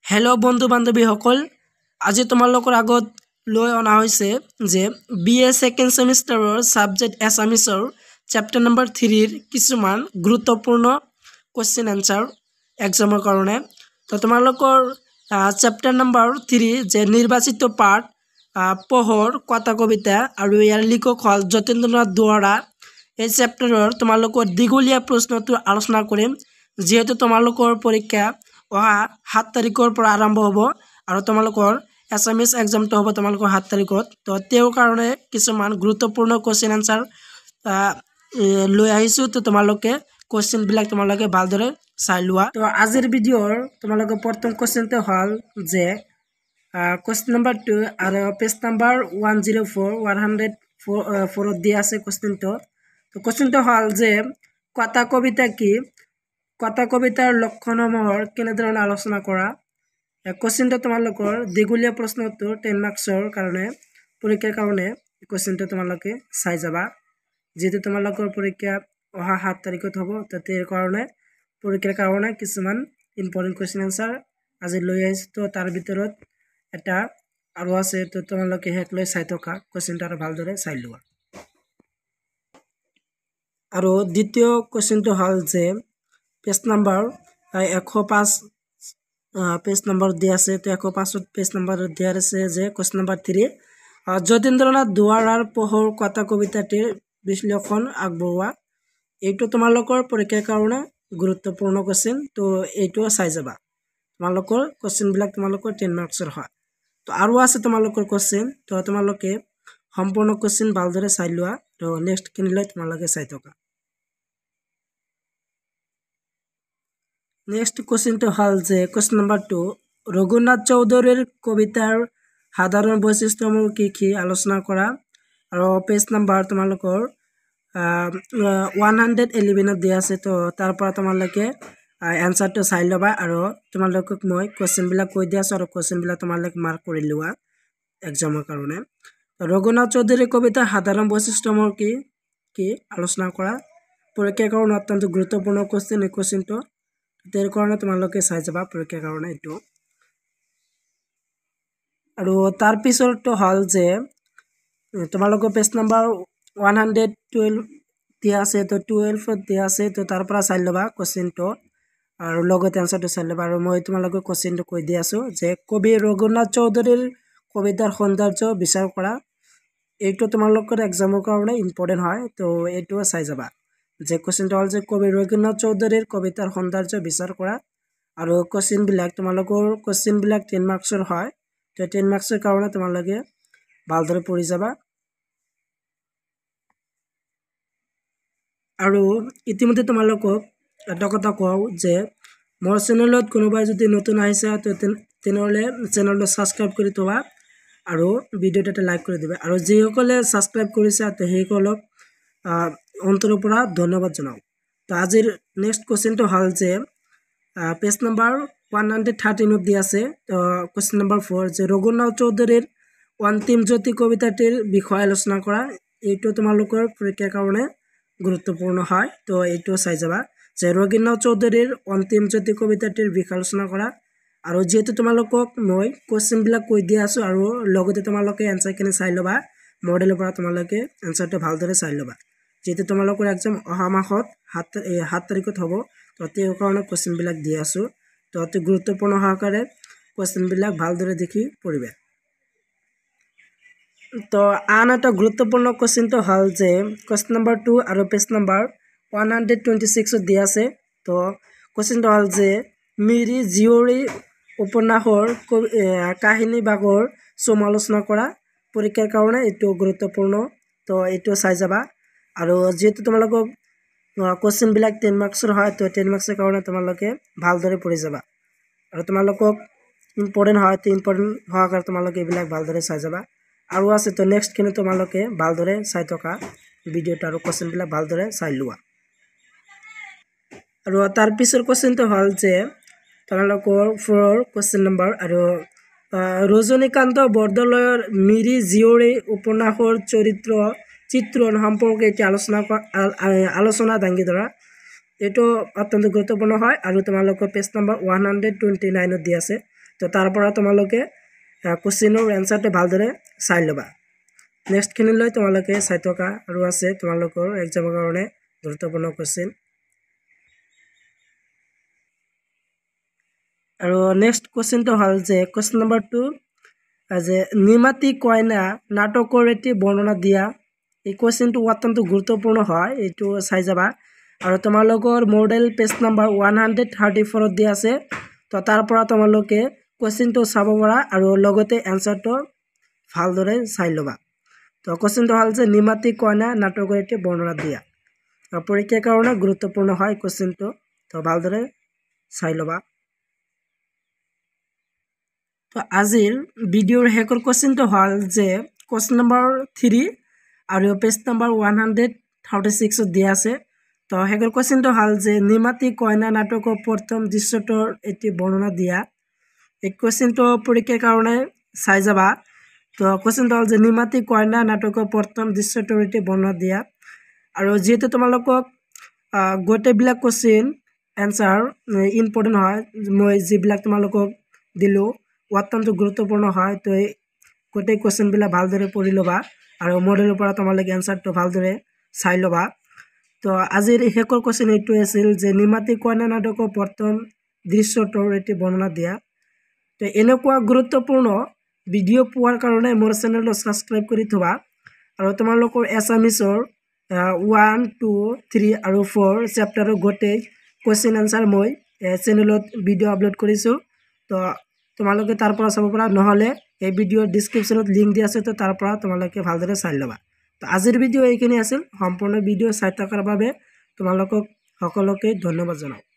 hello बंधु बान्धवी सकल आज तुम्हारे आगत লৈ অনা হৈছে যে BA सेकेंड सेमिस्टारर सब्जेक्ट एसामिसर चैप्टार नम्बर 3 किछुमान गुरुत्वपूर्ण क्वेश्चन आन्सार एग्जाমৰ কাৰণে তো তোমালোকৰ चैप्टार नम्बर 3 যে নিৰ্বাচিত পাঠ পহৰ কথা কবিতা আৰু ইয়াৰ লিখক হল যতীন্দ্ৰনাথ দুৱৰা এই চেপ্টাৰৰ তোমালোকৰ দীঘলীয়া প্ৰশ্নটো আলোচনা কৰিম যেহেতু তোমালোকৰ পৰীক্ষা অহা 7 তাৰিখৰ পৰা আৰম্ভ হ'ব আৰু তোমালোকৰ एसामिस एग्जाम तो हम तुम्हारे 7 तारिखत तो तेर कारण किसुमान गुरुत्वपूर्ण क्वेश्चन आन्सार লৈ আহিছো तो तुम्हारे क्वेश्चन बिलाक तुम्हारे भालदरे चाइ लोৱা तो आजिर भिडिओर तुम्हारे प्रथम क्वेश्चन तो हल जे क्वेश्चन नम्बर 2 और पेज नम्बर 104 104 দিয়া আছে क्वेश्चन तो क्वेश्चन तो हल जे কথা কবিতা কি কথা কবিতাৰ লক্ষণসমূহৰ কেনেধৰণে আলোচনা কৰা क्वेश्चन तो तुम्हारे दीघलिया प्रश्न तो 10 मार्क्सर कारण परीक्षार कारण क्वेश्चन तो तुम्हारे चाइ जाबा जेहेतु तुम्हारे परीक्षा अहा 7 तारिखत हम तो तेर कारण परीक्षार कारण किछुमान इम्पर्टेन्ट क्वेश्चन आन्सार आज লৈ আহিছো तो तार ভিতৰত এটা আৰু আছে तो तुम्हारे हेक লৈ চাই থকা क्वेश्चन तो ভালদৰে চাই লোৱা আৰু দ্বিতীয় क्वेश्चन तो हल जे पेज नम्बर 105 पेज नम्बर दिया से तो 105 पेज नम्बर दिया আছে যে क्वेश्चन नम्बर 3 যতীন্দ্রনাথ দুৱৰাৰ পহৰ কথা কবিতাটিৰ বিশ্লেষণ আগবঢ়োৱা এইটো তোমালোকৰ পৰীক্ষাৰ কাৰণে গুৰুত্বপূৰ্ণ क्वेश्चन তো এইটো চাই যাবা তোমালোকৰ क्वेश्चन বিলাক তোমালোকৰ 10 মাৰ্কছৰ হয় তো আৰু আছে তোমালোকৰ क्वेश्चन তো তোমালোকে সম্পূৰ্ণ क्वेश्चन ভালদৰে চাই লোৱা তো নেক্সট কিনিলৈ তোমালোকে চাই থকা नेक्स्ट क्वेश्चन तो हल जे क्वेश्चन नम्बर 2 रघुनाथ चौधरीर कवितार साधारण वैशिष्ट्यमूह की आलोचना करा और पेज नम्बर तुम्हारे 111 दिया আছে तो तार पर तुम्हारे एन्सार तो चाइ लबा और तुम्हारे मैं क्वेश्चन बिलाक কৈ দিয়া আছো और क्वेश्चन बिलाक तुम्हारे मार्क কৰি লোৱা एग्जाমৰ কাৰণে रघुनाथ चौधरीर कवितार साधारण वैशिष्ट्यमूह की आलोचना करा परीक्षार कारण अत्यंत गुरुत्वपूर्ण क्वेश्चन এই क्वेश्चन तो तेर कारण तुम्हारे चाइ जाबा परीक्षार कारण एटो और तार पिछर तो हल जे तुम्हारे पेज नम्बर 112 दिया আছে तो 12 दिया আছে तो तार पर चाइ लबा क्वेश्चन तो और लगते आन्सार तो चाइ लबा और मैं तुम्हारे क्वेश्चन तो কৈ দিয়া আছো যে कवि रघुनाथ चौधरीर कवितार सौंदर्य विचार करा এইটো তোমালোকৰ एग्जाমৰ কাৰণে इम्पर्टेन्ट হয় तो এইটো চাই যাবা যে क्वेश्चन तो हल जे कवि रघुनाथ चौधरीर कवितार सौंदर्य विचार करा और क्वेश्चन बिलाक तुम्हालोकर क्वेश्चन बिलाक 10 मार्क्सर হয় तो 10 मार्क्सर कारण तुम्हारे ভালদৰে পঢ়ি যাবা और इतिमध्ये तुम्हालोকক এটা কথা কও যে মোৰ চেনেলত কোনোবাই যদি নতুন আহিছে তো তেনেহলে চেনেলটো সাবস্ক্ৰাইব কৰি থোৱা और ভিডিওটা লাইক কৰি দিবা और যিসকলে সাবস্ক্ৰাইব কৰিছে তো সেইসকলক অন্তৰৰ পৰা ধন্যবাদ জনাও তো আজিৰ নেক্সট क्वेश्चन तो हल जे पेज नम्बर 113 दिया আছে तो क्वेश्चन नम्बर 4 যে रघुनाथ चौधरीर अंतिम ज्योति कविताটির বিষয় আলোচনা করা এইটো তোমালোকৰ পৰীক্ষাৰ কাৰণে গুৰুত্বপূৰ্ণ হয় তো এইটো চাই যাবা যে रघुनाथ चौधरीर अंतिम ज्योति कविताটির বিষয় আলোচনা করা और যেহেতু তোমালোকক মই क्वेश्चन বিলাক কৈ দিয়া আছো আৰু লগতে তোমালোকে आन्सार খিনি চাই লবা মডেলৰ পৰা তোমালোকে आन्सारটো ভালদৰে চাই লবা যেহেতু তোমালোকৰ एग्जाम অহা মাহত 7 তাৰিখত হ'ব তো তেও কাৰণে क्वेश्चन বিলাক দি আছো তো অতি গুৰুত্বপূৰ্ণ সহকাৰে क्वेश्चन বিলাক ভালদৰে দেখি পঢ়িবা तो आन এটা গুৰুত্বপূৰ্ণ क्वेश्चन तो हल जे क्वेश्चन नम्बर 2 और पेज नम्बर 126 দিয়া আছে तो क्वेश्चन तो हल जे মিৰি জীয়ৰী উপন্যাসৰ কাহিনী ভাগৰ সমালোচনা কৰা পৰীক্ষাৰ কাৰণে এটো গুৰুত্বপূৰ্ণ তো এটো চাই যাবা আৰু যেহেতু তোমালোকক क्वेश्चन बिलाक 10 मार्क्सर হয় तो 10 मार्क्सर कारण তোমালোকে ভালদৰে পঢ়ি যাবা আৰু তোমালোকক ইম্পৰ্টেন্ট হয় তো ইম্পৰ্টেন্ট হোৱাৰ কাৰণে তোমালোকে এইবিলাক ভালদৰে চাই যাবা আৰু আছে তো নেক্সট কিনে তোমালোকে ভালদৰে চাই থকা ভিডিওটা আৰু क्वेश्चन बिलाक ভালদৰে চাই লোৱা আৰু তাৰ পিছৰ क्वेश्चन तो হল যে তোমালোকৰ 4 क्वेश्चन नम्बर আৰু रजनीकाন্ত বৰদলৈৰ মিৰি জীয়ৰী উপন্যাসৰ চৰিত্ৰ চিত্ৰণ সম্পৰ্কে এটি আলোচনা দাঙি ধৰা এটো অত্যন্ত গুৰুত্বপূৰ্ণ হয় আৰ তোমালোকৰ পেজ নাম্বাৰ 129 দিয়া আছে তো তাৰ পৰা তোমালোকে কোৱেশ্চনৰ এনসাৰটো ভালদৰে চাই ল'বা নেক্সটখিনিলৈ তোমালোকে চাই থকা আৰু আছে তোমালোকৰ এক্সামৰ কাৰণে গুৰুত্বপূৰ্ণ কোৱেশ্চন আৰু নেক্সট কোৱেশ্চনটো হ'ল যে কোৱেশ্চন নম্বৰ 2 যে নিমাতি কইনা নাটকৰ এটি বৰ্ণনা দিয়া এই কোৱেশ্চনটো অত্যন্ত গুৰুত্বপূৰ্ণ হয় এইটো চাই যাবা আৰু তোমালোকৰ মডেল পেজ নম্বৰ 134 দিয়া আছে তো তাৰ পৰা তোমালোকে কোৱেশ্চনটো চাব পাৰা আৰু লগতে এনসাৰটো ভালদৰে চাই ল'বা তো কোৱেশ্চনটো হ'ল যে নিমাতি কইনা নাটকৰ এটি বৰ্ণনা দিয়া পৰীক্ষাৰ কাৰণে গুৰুত্বপূৰ্ণ হয় কোৱেশ্চনটো তো ভালদৰে চাই ল'বা তো আজিৰ ভিডিঅ'ৰ শেষৰ কোৱেশ্চনটো হ'ল যে কোৱেশ্চন নম্বৰ 3 আৰু পেজ নম্বৰ 136 দিয়া আছে তো শেষৰ কোৱেশ্চনটো হ'ল যে নিমাতি কইনা নাটকৰ প্ৰথম দৃশ্যটোৰ এটি বৰ্ণনা দিয়া এই কোৱেশ্চনটো পৰীক্ষাৰ কাৰণে চাই যাবা তো কোৱেশ্চনটো হ'ল যে নিমাতি কইনা নাটকৰ প্ৰথম দৃশ্যটোৰ এটি বৰ্ণনা দিয়া আৰু যেহেতু তোমালোকক গোটেইবিলাক কোৱেশ্চন এনসাৰ ইম্পৰ্টেণ্ট হয় মই যিবিলাক তোমালোকক দিলোঁ অত্যন্ত গুৰুত্বপূৰ্ণ হয় তো গোটেই কোৱেশ্চনবিলাক ভালদৰে পঢ়ি ল'বা আৰু মডেলৰ পৰা তোমালোকে এনসাৰটো ভালদৰে চাই ল'বা তো আজিৰ শেষৰ কোৱেশ্চন এইটো আছিল যে নিমাতি কইনা নাটকৰ প্ৰথম দৃশ্যটোৰ এটি বৰ্ণনা দিয়া তো এনেকুৱা গুৰুত্বপূৰ্ণ ভিডিঅ' পোৱাৰ কাৰণে মোৰ চেনেলটো ছাবস্ক্ৰাইব কৰি থবা আৰু তোমালোকৰ এছামিছৰ 1 2 3 আৰু 4 চেপ্টাৰৰ গোটেই কোৱেশ্চন এনসাৰ মই চেনেলত ভিডিঅ' আপলোড কৰিছোঁ তো তোমালোকে তাৰ পৰা চাব পাৰা নহ'লে এই ভিডিঅ'ৰ ডিছক্ৰিপশ্যনত লিংক দিয়া আছে তো তাৰ পৰা তোমালোকে ভালদৰে চাই ল'বা তো আজিৰ ভিডিঅ' এইখিনি আছিল সম্পূৰ্ণ ভিডিঅ' চাই থকাৰ বাবে তোমালোকক সকলোকে ধন্যবাদ জনাওঁ